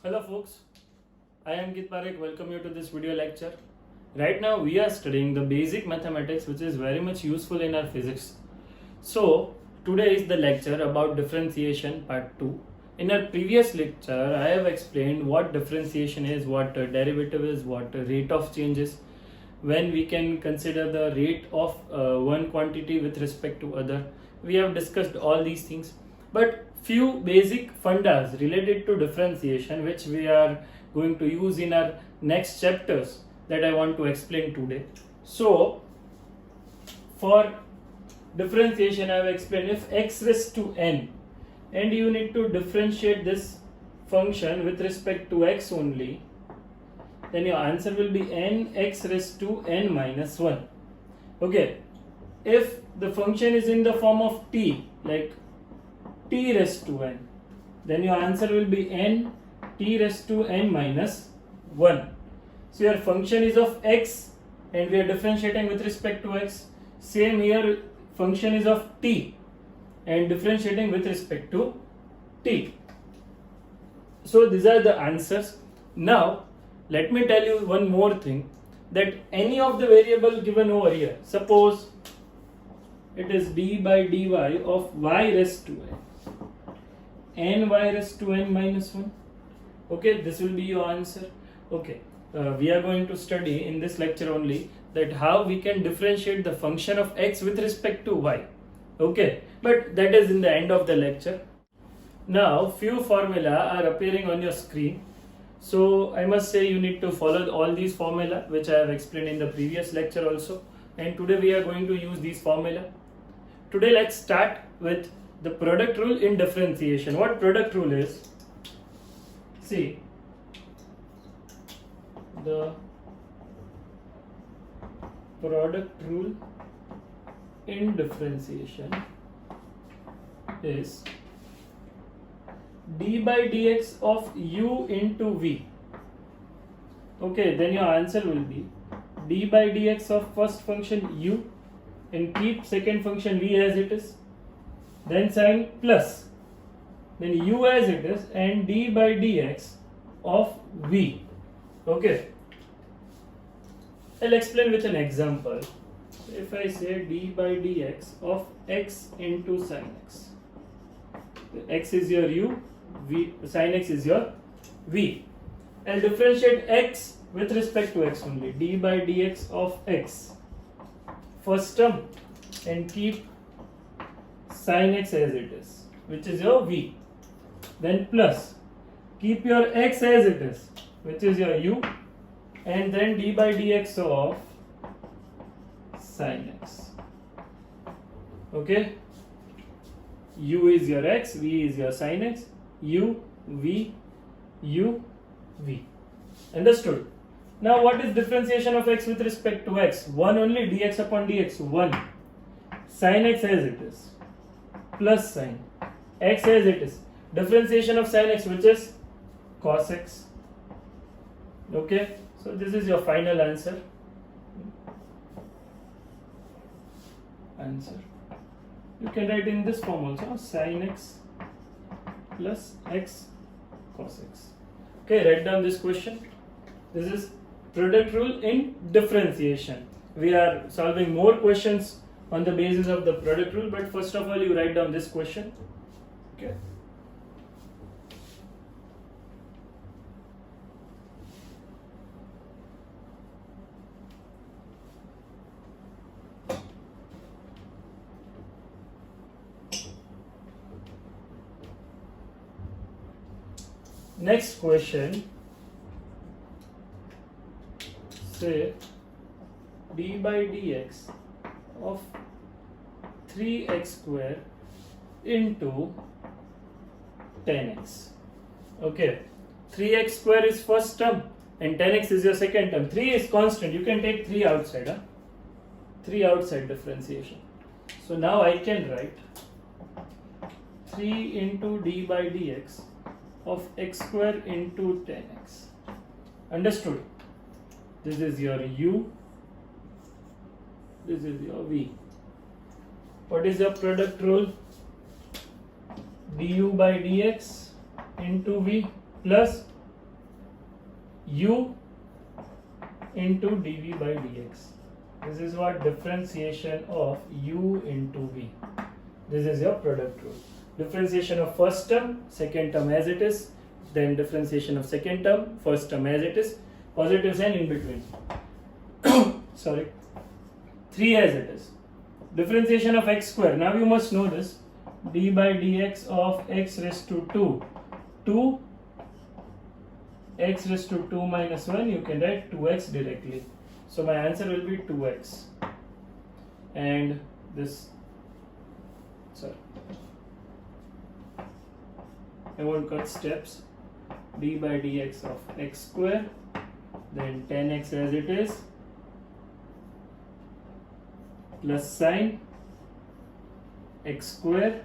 Hello folks, I am ANKIT PAREKH. Welcome you to this video lecture. Right now we are studying the basic mathematics, which is very much useful in our physics. So today is the lecture about differentiation part 2. In our previous lecture I have explained what differentiation is, what derivative is, what rate of change is, when we can consider the rate of one quantity with respect to other. We have discussed all these things, but few basic fundas related to differentiation which we are going to use in our next chapters that I want to explain today. So for differentiation I have explained, if x raised to n and you need to differentiate this function with respect to x only, then your answer will be n x raised to n minus 1. Okay, if the function is in the form of t, like t raised to n, then your answer will be n t raised to n minus 1. So your function is of x and we are differentiating with respect to x. Same here, function is of t and differentiating with respect to t. So these are the answers. Now let me tell you one more thing, that any of the variable given over here, suppose it is d by dy of y raised to n y raised to n minus 1. Okay, this will be your answer. Okay, we are going to study in this lecture only that how we can differentiate the function of x with respect to y. Okay, but that is in the end of the lecture. Now few formula are appearing on your screen, so I must say you need to follow all these formula which I have explained in the previous lecture also, and today we are going to use these formula. Today let's start with the product rule in differentiation. What product rule is? See, the product rule in differentiation is d by dx of u into v. Okay, then your answer will be d by dx of first function u and keep second function v as it is, then sign plus, then u as it is, and d by dx of v. Okay, I'll explain with an example. If I say d by dx of x into sin x, x is your u, v, sin x is your v. I'll differentiate x with respect to x only, d by dx of x first term, and keep sin x as it is, which is your v, then plus, keep your x as it is, which is your u, and then d by dx of sin x. Okay, u is your x, v is your sin x, u, v, understood? Now what is differentiation of x with respect to x? 1 only, dx upon dx 1, sin x as it is, plus sin x as it is, differentiation of sin x, which is cos x. Okay, so this is your final answer. You can write in this form also, sin x plus x cos x. Okay, write down this question. This is product rule in differentiation. We are solving more questions on the basis of the product rule, but first of all you write down this question. Okay. Next question, say d by dx of 3x square into 10x. Okay, 3x square is first term and 10x is your second term. 3 is constant, you can take 3 outside, 3 outside differentiation. So now I can write 3 into d by dx of x square into 10x. Understood? This is your u, this is your v. What is the product rule? du by dx into v plus u into dv by dx. This is what differentiation of u into v. This is your product rule. Differentiation of first term, second term as it is, then differentiation of second term, first term as it is, positive sign in between. Sorry. 3 as it is. Differentiation of x square. Now you must know this. D by dx of x raised to 2. 2 x raised to 2 minus 1, you can write 2x directly. So my answer will be 2x. And this, sorry, I won't cut steps. D by dx of x square, then 10x as it is, plus sign x square,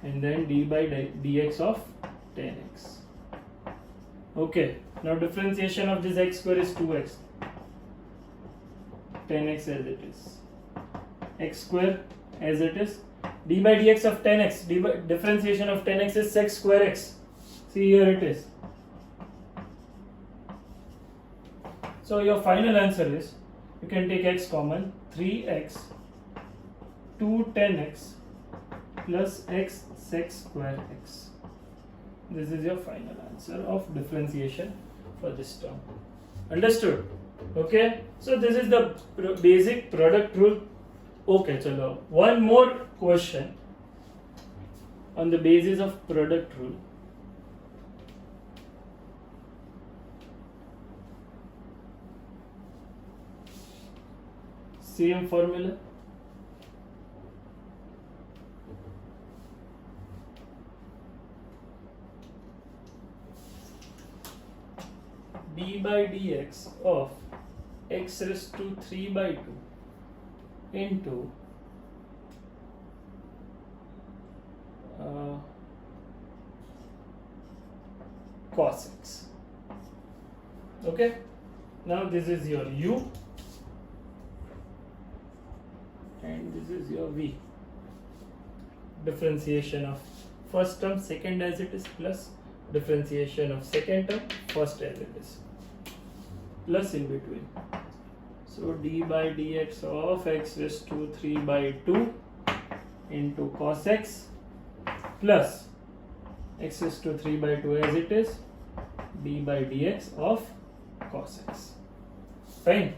and then d by dx of 10x. Okay, now differentiation of this x square is 2x, 10x as it is, x square as it is, d by dx of 10x, differentiation of 10x is sec square x. See, here it is. So your final answer is, you can take x common, 3x 2 10x plus x sec square x. This is your final answer of differentiation for this term. Understood? Okay, so this is the basic product rule. Okay, chalo, one more question on the basis of product rule. Same formula. D by dx of x raised to 3 by 2 into cos x. Okay, now this is your u and this is your v. Differentiation of first term, second as it is, plus differentiation of second term, first as it is, plus in between. So d by dx of x raised to 3 by 2 into cos x plus x raised to 3 by 2 as it is, d by dx of cos x. Fine.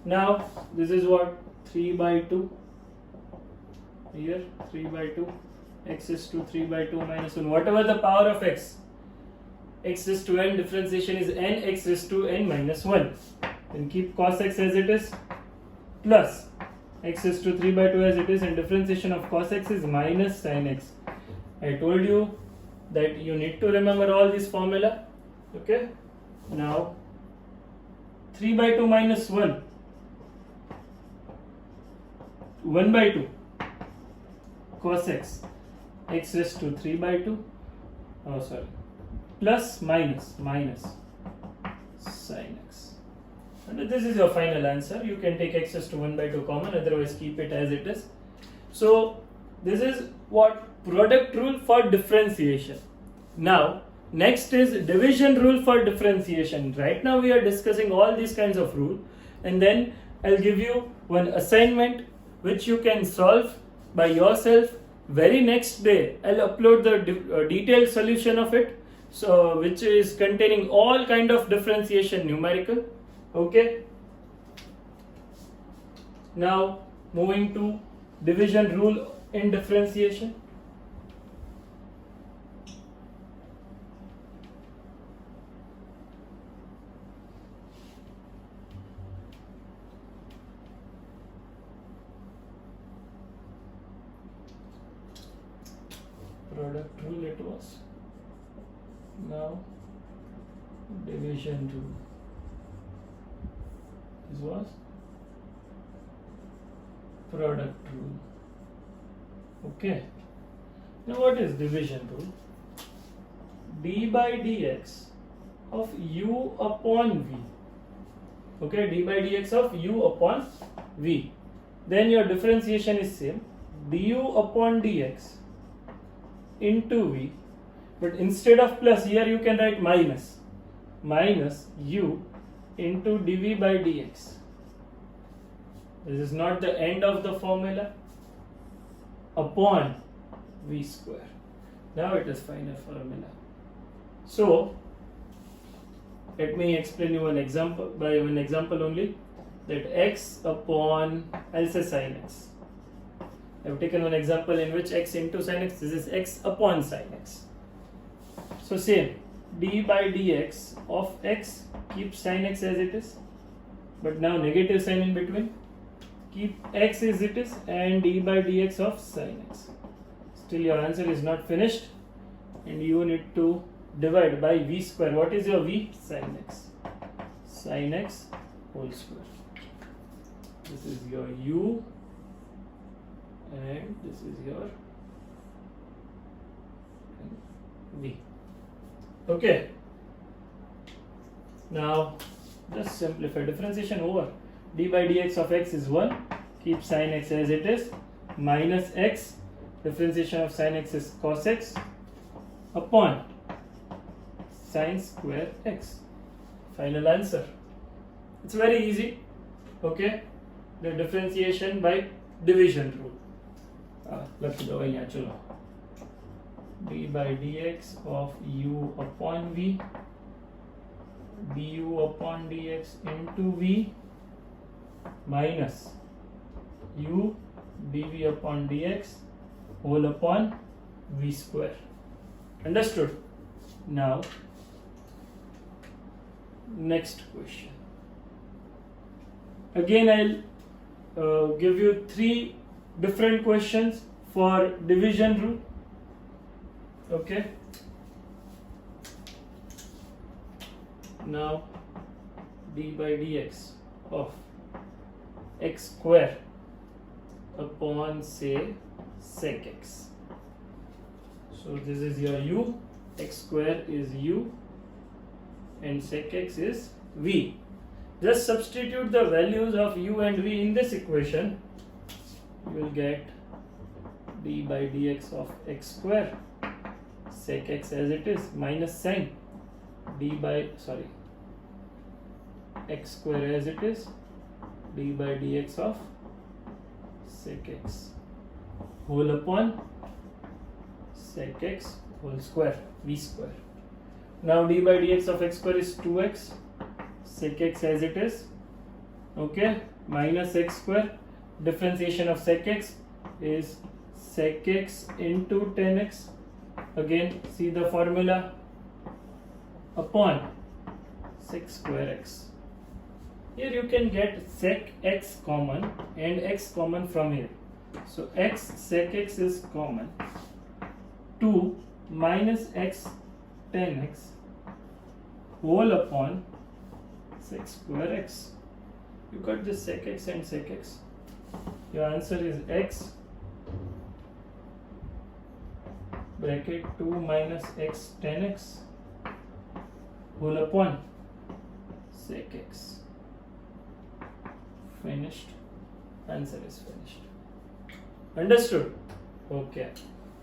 Now this is what, 3 by 2, here 3 by 2, x is to 3 by 2 minus 1, whatever the power of x raised to n, differentiation is n x raised to n minus 1. Then keep cos x as it is, plus x raised to 3 by 2 as it is, and differentiation of cos x is minus sin x. I told you that you need to remember all this formula. Okay, now 3 by 2 minus 1, 1 by 2 cos x, x raised to 3 by 2, plus minus sin x. And this is your final answer. You can take x raised to 1 by 2 common, otherwise keep it as it is. So this is what product rule for differentiation. Now next is division rule for differentiation. Right now we are discussing all these kinds of rule, and then I'll give you one assignment which you can solve by yourself. Very next day I'll upload the detailed solution of it, so which is containing all kind of differentiation numerical. Okay, now moving to division rule in differentiation. Product rule it was. Now division rule. This was product rule. Okay. Now what is division rule? D by dx of u upon v. Okay, d by dx of u upon v. Then your differentiation is same. Du upon dx into v, but instead of plus here you can write minus. minus u into dv by dx. This is not the end of the formula, upon v square. Now it is final formula. So let me explain you an example by one example only, that x upon, I'll say sin x. I have taken one example in which x into sin x, this is x upon sin x. So same, d by dx of x, keep sin x as it is, but now negative sign in between, keep x as it is, and d by dx of sin x. Still your answer is not finished, and you need to divide by v square. What is your v? Sin x. Sin x whole square. This is your u, and this is your v. Okay. Now just simplify. Differentiation over. D by dx of x is 1. Keep sin x as it is. Minus x. Differentiation of sin x is cos x. Upon sin square x. Final answer. It's very easy. Okay. The differentiation by division rule. Let's go here. Chalo. D by dx of u upon v, du upon dx into v, minus u dv upon dx whole upon v square. Understood? Now next question. Again I'll give you 3 different questions for division rule. Okay. Now d by dx of x square upon say sec x. So this is your u, x square is u, and sec x is v. Just substitute the values of u and v in this equation. You will get d by dx of x square sec x as it is, minus sin x square as it is, d by dx of sec x whole upon sec x whole square, v square. Now d by dx of x square is 2x, sec x as it is, okay, minus x square. Differentiation of sec x is sec x into 10x. Again see the formula, upon sec square x. Here you can get sec x common and x common from here. So x sec x is common. 2 minus x 10x whole upon sec square x. You got this sec x and sec x. Your answer is x bracket 2 minus x 10x whole upon sec x. Finished. Answer is finished. Understood? Okay.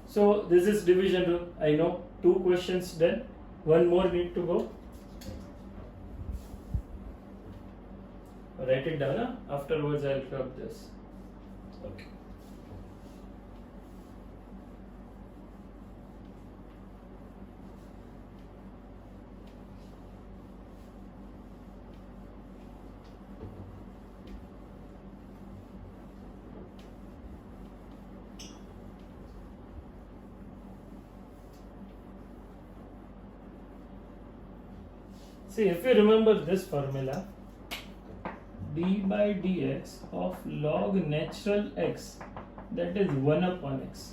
So this is division rule. I know 2 questions done. One more need to go. Write it down. Huh? Afterwards I'll drop this. Okay. See, if you remember this formula, d by dx of log natural x, that is 1 upon x.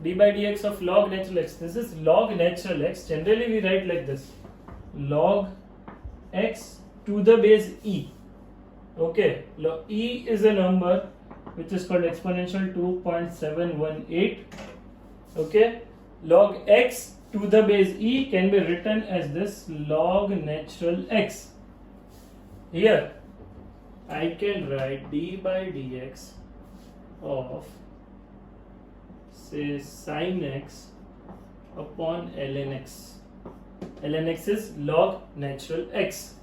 D by dx of log natural x, this is log natural x. Generally we write like this, log x to the base e. Okay, e is a number which is called exponential 2.718. Okay, log x to the base e can be written as this, log natural x. Here I can write d by dx of say sin x upon ln x. ln x is log natural x.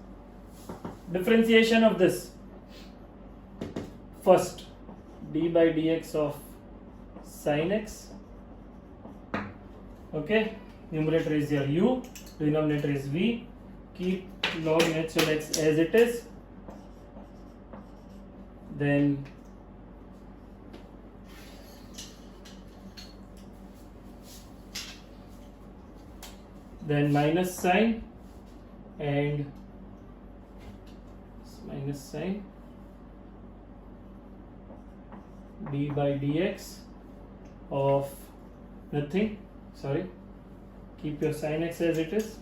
Differentiation of this, first d by dx of sin x, okay, numerator is your u, denominator is v, keep log natural x as it is, then minus sign and minus sign d by dx of nothing, sorry, keep your sin x as it is,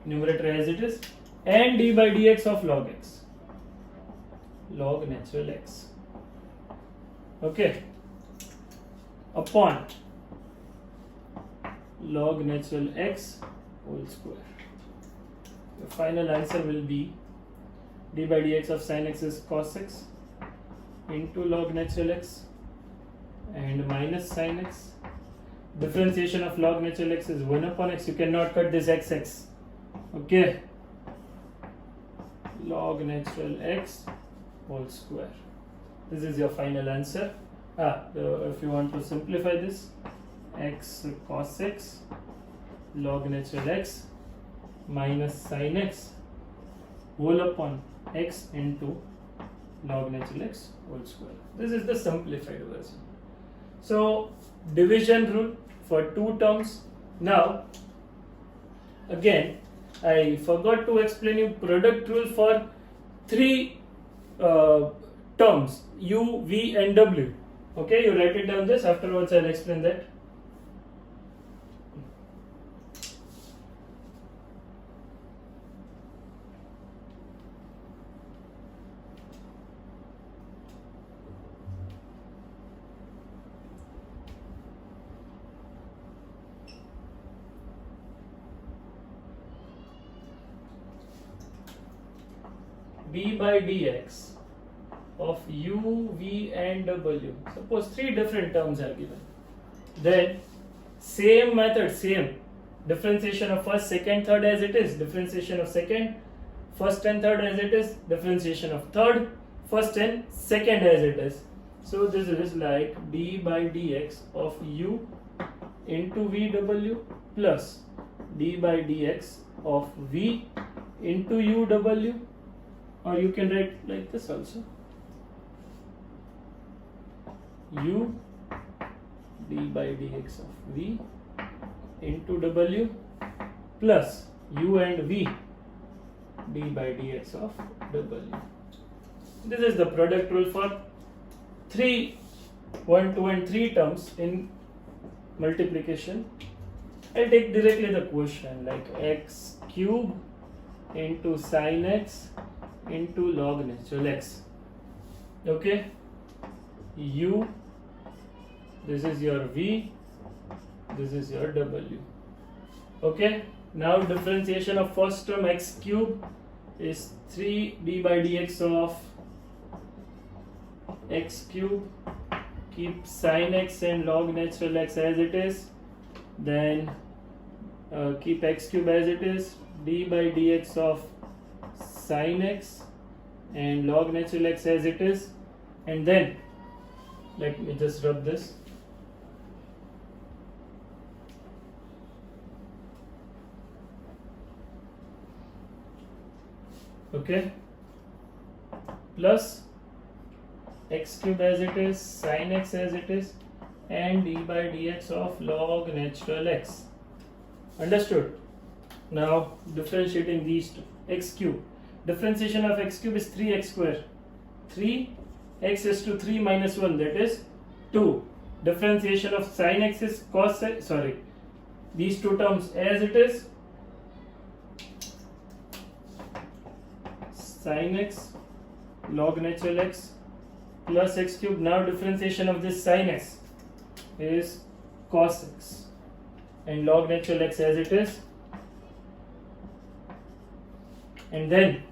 numerator as it is, and d by dx of log x, log natural x, okay, upon log natural x whole square. The final answer will be d by dx of sin x is cos x into log natural x and minus sin x. Differentiation of log natural x is 1 upon x. You cannot cut this x, okay, log natural x whole square. This is your final answer. If you want to simplify this, x cos x log natural x minus sin x whole upon x into log natural x whole square. This is the simplified version. So division rule for two terms. Now again, I forgot to explain you product rule for three terms, u, v and w. Okay, you write it down this, afterwards I'll explain that. d by dx of u, v and w. Suppose three different terms are given. Then same method, same differentiation of first, second, third as it is, differentiation of second, first and third as it is, differentiation of third, first and second as it is. So this is like d by dx of u into vw plus d by dx of v into uw, or you can write like this also, u d by dx of v into w plus u and v d by dx of w. This is the product rule for 1, 2 and 3 terms in multiplication. I'll take directly the question like x cube into sin x into log natural x, okay, u, this is your v, this is your w, okay. Now differentiation of first term x cube is 3 d by dx of x cube, keep sin x and log natural x as it is, then keep x cube as it is, d by dx of sin x and log natural x as it is, and then let me just rub this, okay, plus x cube as it is, sin x as it is, and d by dx of log natural x. Understood? Now differentiating these two, x cube, differentiation of x cube is 3x square, 3x is to 3 minus 1, that is 2. Differentiation of sin x is cos x, sorry, these two terms as it is, sin x log natural x plus x cube. Now differentiation of this sin x is cos x and log natural x as it is, and then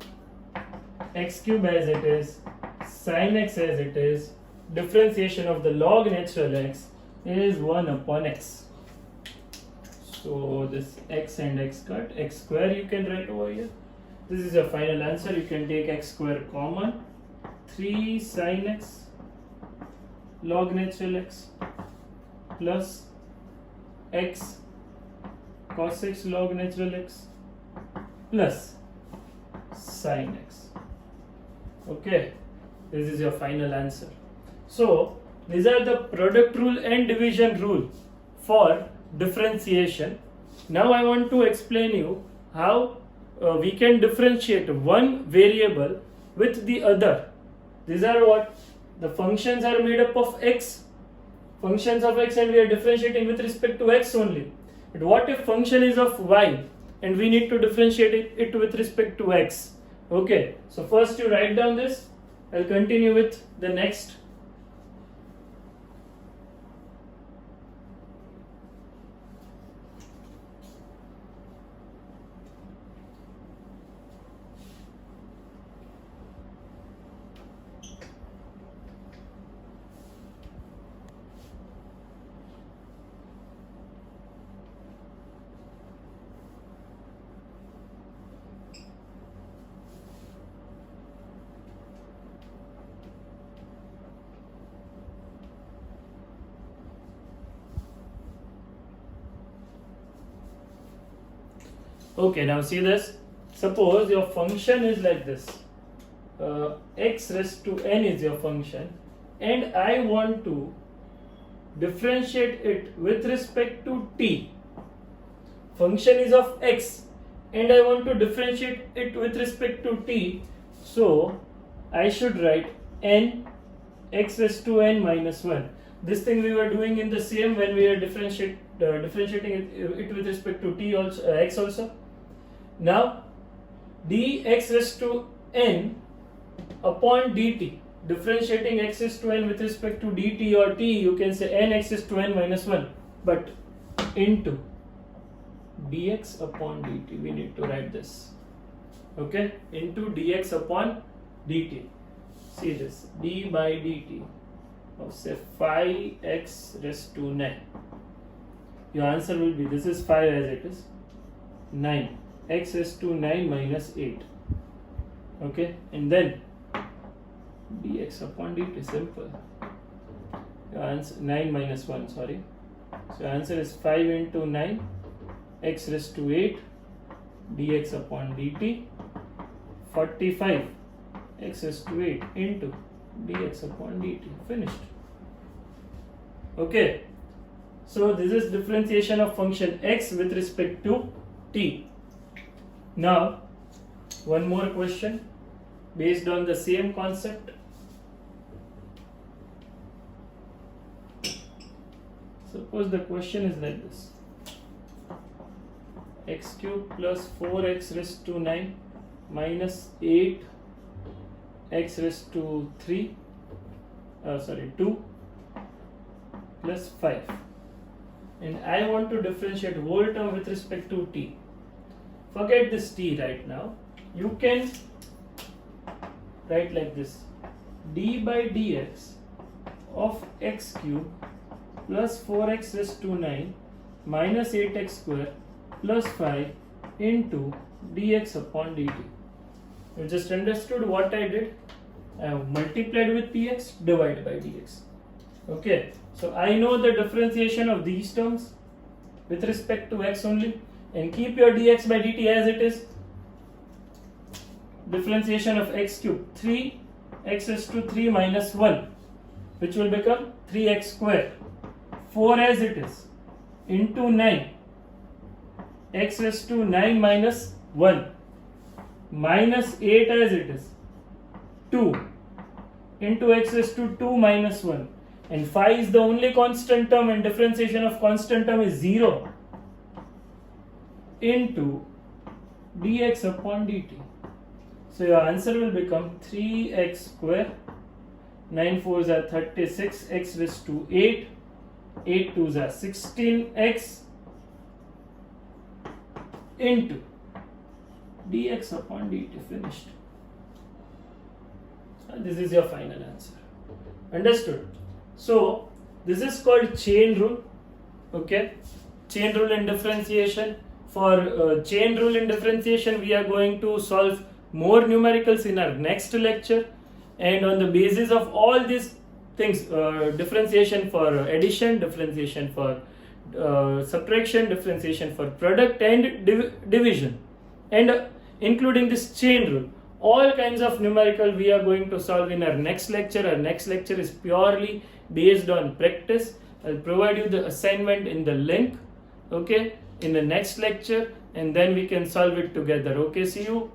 x cube as it is, sin x as it is, differentiation of the log natural x is 1 upon x. So this x and x cut, x square you can write over here. This is your final answer. You can take x square common. 3 sin x log natural x plus x cos x log natural x plus sin x. Okay, this is your final answer. So these are the product rule and division rule for differentiation. Now I want to explain you how we can differentiate one variable with the other. These are what? The functions are made up of x, functions of x, and we are differentiating with respect to x only. But what if function is of y and we need to differentiate it with respect to x? Okay, so first you write down this. I'll continue with the next. Okay, now see this. Suppose your function is like this. X raised to n is your function, and I want to differentiate it with respect to t. Function is of x, and I want to differentiate it with respect to t. So I should write n x raised to n minus 1. This thing we were doing in the same when we are differentiating it with respect to t also, x also. Now dx raised to n upon dt, differentiating x raised to n with respect to dt or t, you can say n x raised to n minus 1, but into dx upon dt, we need to write this. Okay, into dx upon dt. See this, d by dt of say 5x raised to 9. Your answer will be, this is 5 as it is, 9, x raised to 9 minus 8. Okay, and then dx upon dt, simple. Your answer 9 minus 1, sorry. So your answer is 5 into 9 x raised to 8 dx upon dt, 45 x raised to 8 into dx upon dt. Finished. Okay, so this is differentiation of function x with respect to t. Now one more question based on the same concept. Suppose the question is like this: x cube plus 4x raised to 9 minus 8 x raised to 2 plus 5, and I want to differentiate whole term with respect to t. Forget this t right now. You can write like this: d by dx of x cube plus 4x raised to 9 minus 8x square plus 5 into dx upon dt. You just understood what I did? I have multiplied with px, divided by dx. Okay, so I know the differentiation of these terms with respect to x only, and keep your dx by dt as it is. Differentiation of x cube, 3x raised to 3 minus 1, which will become 3x square, 4 as it is, into 9 x raised to 9 minus 1 minus 8 as it is, 2 into x raised to 2 minus 1, and 5 is the only constant term, and differentiation of constant term is 0, into dx upon dt. So your answer will become 3x square, 9 4s are 36, x raised to 8, 8 2s are 16x into dx upon dt. Finished. And this is your final answer. Understood? So This is called chain rule. Okay, chain rule in differentiation. For chain rule in differentiation, we are going to solve more numericals in our next lecture, and on the basis of all these things, differentiation for addition, differentiation for subtraction, differentiation for product and division, and including this chain rule, all kinds of numerical we are going to solve in our next lecture. Our next lecture is purely based on practice. I'll provide you the assignment in the link, okay, in the next lecture, and then we can solve it together. Okay, see you